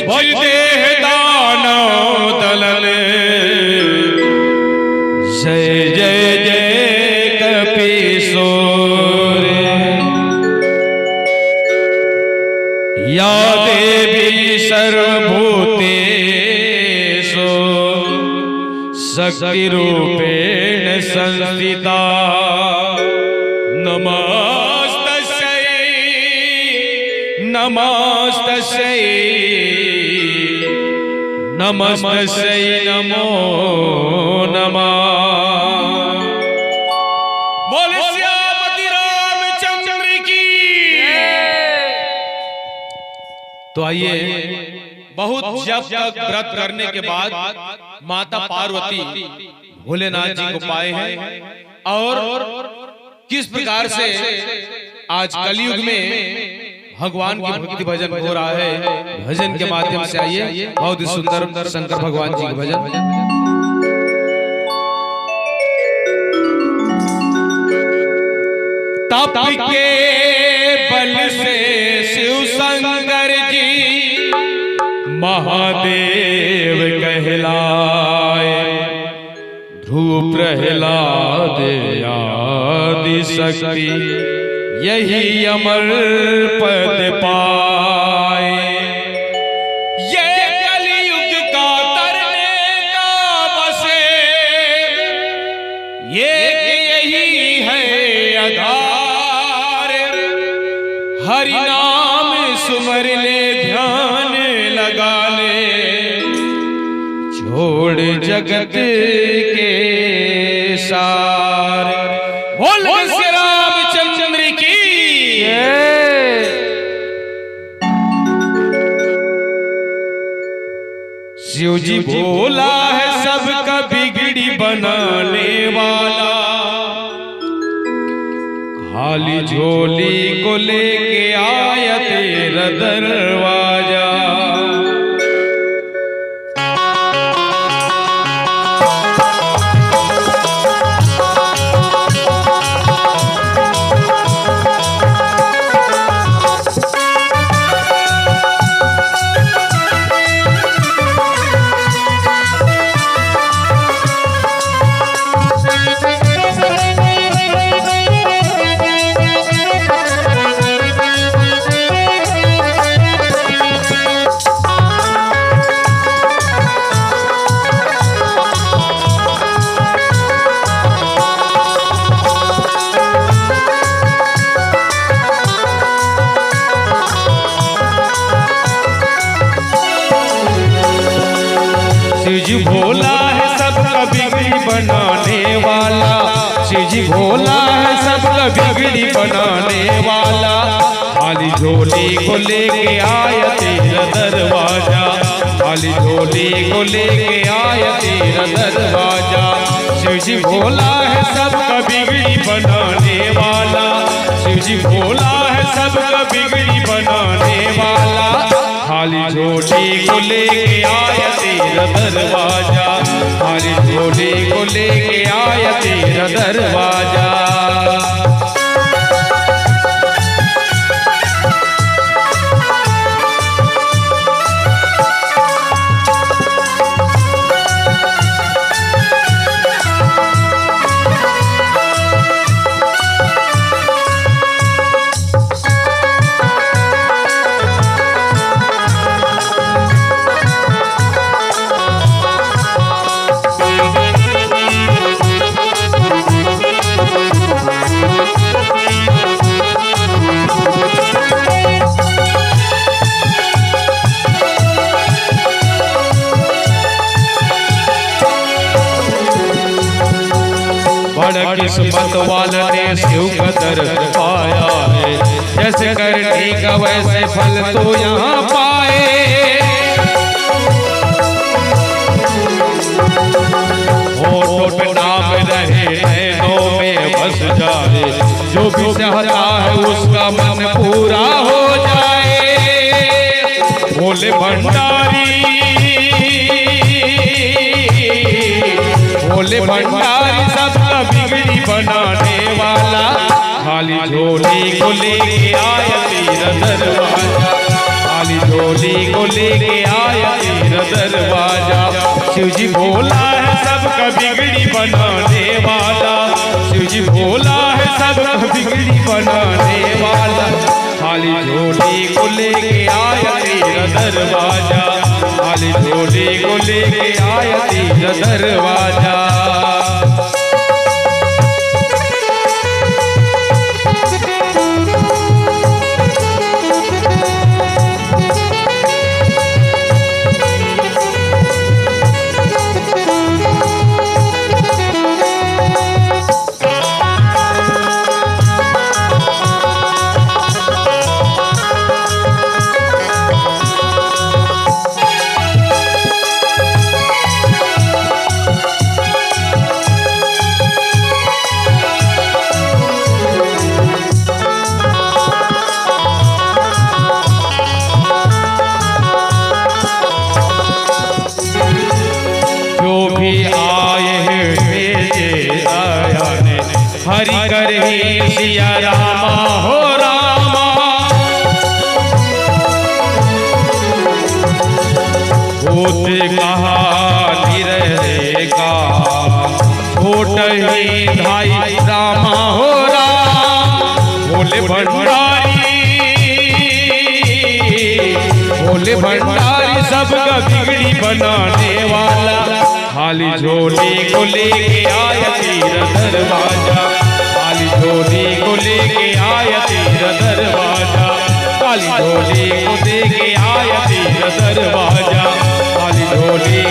वज्रदेह दानव दलन जय जय जय कपीशोर या देवी सर्वभूतेषु शक्ति रूपेण संस्थिता नमस्तस्यै नमस्तस्यै नमस्तस्यै नमो नमः। बोले श्यामति रामचंद्र की। तो आइए, बहुत जप तक व्रत करने के बाद माता पार्वती भोलेनाथ जी को पाए हैं और किस प्रकार से आज कलयुग में भगवान की भक्ति भजन हो रहा है। भजन के माध्यम से आइए, बहुत ही सुंदर शंकर भगवान जी के भजन। तप के बल से शिव शंकर जी महादेव कहलाए, ध्रुव प्रहलाद आदि शक्ति यही अमर पद पाए। ये कलयुग का तरने का बसे, ये यही है आधार। हरि नाम सुमर ले ध्यान लगा ले, छोड़ जगत के सार। बोल श्री रामचंद्र की। शिव जी भोला है सबका बिगड़ी बनाने वाला, खाली झोली को लेके आया तेरा दरवाजा। शिव जी भोला है सबका बिगड़ी बनाने वाला, शिव जी भोला है सबका बिगड़ी बनाने वाला। खाली झोली को लेके आया तेरा दरवाजा, खाली झोली को लेके आया तेरा दरवाजा। शिव जी भोला है सबका बिगड़ी बनाने वाला, शिव जी भोला है सबका बिगड़ी बनाने वाला। खाली झोली को लेके आया तेरा दरवाजा, खाली झोली को लेके आया तेरा दरवाजा। बड़ा किस्मत वाला ने शिव का दर्शन पाया है, जैसे करनी का वैसे फल तो यहाँ पाए। होठों पे नाम रहे नैनों में बस जाए, जो भी चाहता है उसका मन पूरा हो जाए। भोले भंडारी भोले भंडारी सबका बिगड़ी बनाने वाला। खाली झोली को लेके आया तेरा दरवाजा, खाली झोली को लेके आया तेरा दरवाजा। शिव जी भोला है सबका बिगड़ी बनाने वाला, शिव जी भोला है सबका बिगड़ी बनाने वाला। खाली झोली को लेके आया तेरा दरवाजा, खाली झोली को लेके आया तेरा दरवाजा। हरि कर ही सिया रामा हो रामा, होते कहा रहेगा छोट ही भाई रामा हो राम। भोले भंडारी, भोले भंडारी सबका बिगड़ी बनाने वाला। खाली झोली को लेके आया तेरा दरवाजा, खाली झोली को लेके आया तेरा दरवाजा, खाली झोली को लेके आया तेरा दरवाजा, खाली झोली